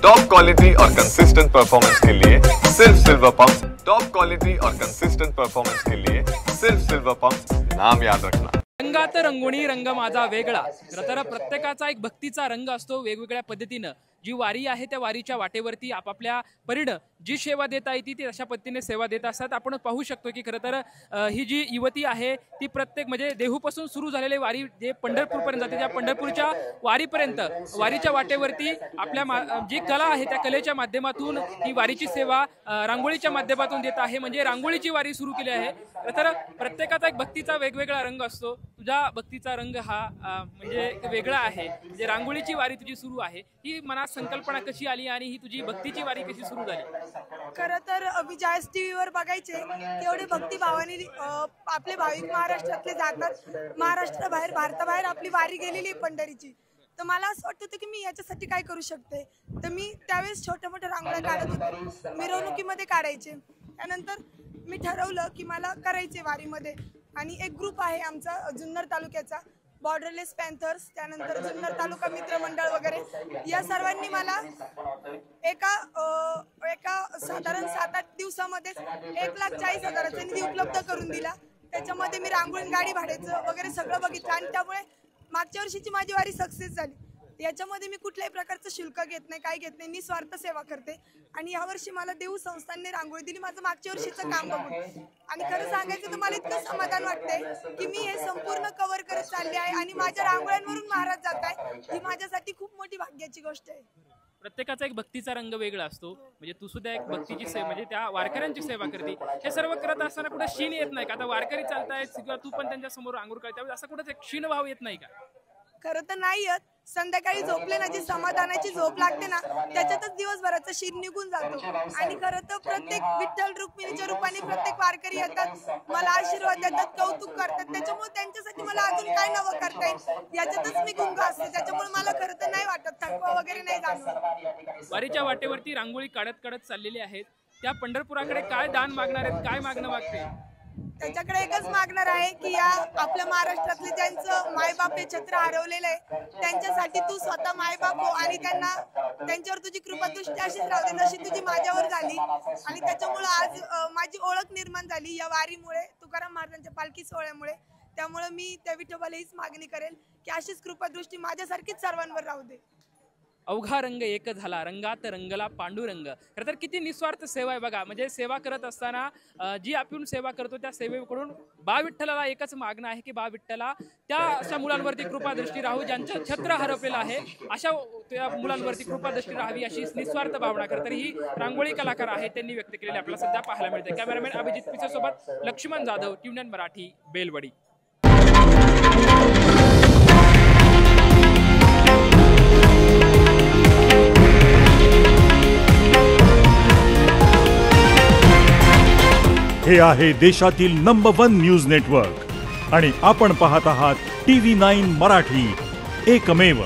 Top quality और consistent performance के लिए सिर्फ सिल्वर पंप। टॉप क्वालिटी और कंसिस्टेंट परफॉर्मेंस के लिए सिर्फ सिल्वर पंप, नाम याद रखना। रंगात रंगोणी रंग माझा वेगळा। तर प्रत्येकाचा एक भक्तीचा रंग असतो वेगवेगळ्या पद्धतीने। जी वारी आहे त्या वारीच्या वाटेवरती आपापल्या परीनं जी सेवा देता येते ती अशा पद्धतीने सेवा देत असतात। आपण पाहू शकतो की खरं तर ही जी युवती आहे ती प्रत्येक म्हणजे देहूपासून सुरू झालेली वारी जे पंढरपूरपर्यंत जाते त्या पंढरपूरच्या वारीपर्यंत वारीच्या वाटेवरती आपल्या जी कला आहे त्या कलेच्या माध्यमातून ही वारीची सेवा रांगोळीच्या माध्यमातून देत आहे। म्हणजे रांगोळीची वारी सुरू केली आहे। तर प्रत्येकाचा एक भक्तीचा वेगवेगळा रंग असतो। तुझा भक्तीचा रंग हा म्हणजे वेगळा आहे। म्हणजे रांगोळीची वारी तुझी सुरू आहे, ही मनात संकल्पना कशी आली आणि ही तुझी भक्तीची वारी कशी सुरू झाली? खरं तर मी ज्यावेळेस टीव्हीवर बघायचे तेवढे भक्तिभावाने आपले भाविक महाराष्ट्रातले जातात, महाराष्ट्राबाहेर भारताबाहेर आपली वारी गेलेली पंढरीची। तर मला असं वाटत होतं की मी याच्यासाठी काय करू शकते। तर मी त्यावेळेस छोट्या मोठ्या रांगोळ्या काढत होते, मिरवणुकीमध्ये काढायचे। त्यानंतर मी ठरवलं की मला करायचे वारीमध्ये। आणि एक ग्रुप आहे आमचा जुन्नर तालुक्याचा बॉर्डरलेस पॅन्थर्स, त्यानंतर जुन्नर तालुका मित्र मंडळ वगैरे, या सर्वांनी मला एका साधारण 7-8 दिवसामध्ये 1,40,000चा निधी उपलब्ध करून दिला। त्याच्यामध्ये मी रांगोळी गाडी भाड्याचं वगैरे सगळं बघितलं आणि त्यामुळे मागच्या वर्षीची माझी वारी सक्सेस झाली। याच्यामध्ये मी कुठल्याही प्रकारचं शुल्क घेत नाही, काही घेत नाही, निस्वार्थ सेवा करते। आणि यावर्षी मला देऊ संस्थांनी रांगोळी दिली माझं मागच्या वर्षीचं काम बघून। आणि खरं सांगायचं तर मला इतकं समाधान वाटतंय की मी हे संपूर्ण कव्हर करत चालले आहे आणि माझ्या रांगोळ्यांवरून महाराज जात आहे, ही माझ्यासाठी खूप मोठी भाग्याची गोष्ट आहे। प्रत्येकाचा एक भक्तीचा रंग वेगळा असतो। म्हणजे तू सुद्धा एक भक्तीची सेवा म्हणजे त्या वारकऱ्यांची सेवा करते। हे सर्व करत असताना कुठे क्षीण येत नाही का? आता वारकरी चालतायत किंवा तू पण त्यांच्या समोर अंघोळ करते, असं कुठे क्षीण भाव येत नाही का? खरं तर नाही येत। संध्याकाळी झोपले ना जी समाधानाची झोप लागते ना त्याच्यातच दिवसभराचा शीर निघून जातो। आणि खरं तर प्रत्येक विठ्ठल रुक्मिणीच्या रूपाने प्रत्येक वारकरी येतात, मला आशीर्वाद देतात, कौतुक करतात। त्याच्यामुळे त्यांच्यासाठी मला अजून काय नवं करता येईल याच्यातच मी गुंग असते। त्याच्यामुळे मला खरं तर नाही वाटत थकवा वगैरे नाही जाणवत। वारीच्या वाटेवरती रांगोळी काढत काढत चाललेली आहेत, त्या पंढरपुराकडे काय दान मागणार आहेत, काय मागणं मागते? त्याच्याकडे एकच मागणार आहे की या आपल्या महाराष्ट्रातले ज्यांचं मायबाप हे छत्र हरवलेलं आहे त्यांच्यासाठी तू स्वतः मायबाप हो आणि त्यांच्यावर तुझी कृपादृष्टी अशीच राहू दे जशी तुझी माझ्यावर झाली। आणि त्याच्यामुळे आज माझी ओळख निर्माण झाली या वारीमुळे, तुकाराम महाराजांच्या पालखी सोहळ्यामुळे। त्यामुळे मी त्या विठोबाला हीच मागणी करेल की अशीच कृपादृष्टी माझ्यासारखीच सर्वांवर राहू दे। अवघा रंग एक झाला, रंगात रंगला पांडुरंग। खरं तर किती निस्वार्थ सेवा आहे बघा। म्हणजे सेवा करत असताना जी आपण सेवा करतो त्या सेवेकडून बा विठ्ठलाला एकच मागणं आहे की बा विठ्ठला त्या अशा मुलांवरती कृपादृष्टी राहू ज्यांचं छत्र हरपलेलं आहे, अशा त्या मुलांवरती कृपादृष्टी राहावी अशी निस्वार्थ भावना खरं तर ही रांगोळी कलाकार आहे त्यांनी व्यक्त केलेली आपल्याला सध्या पाहायला मिळते। कॅमेरामॅन अभिजित पिसे सोबत लक्ष्मण जाधव, ट्यून मराठी, बेलवडी। हे आहे देशातील नंबर 1 न्यूज नेटवर्क आणि आपण पाहत आहात TV9 मराठी, एकमेव।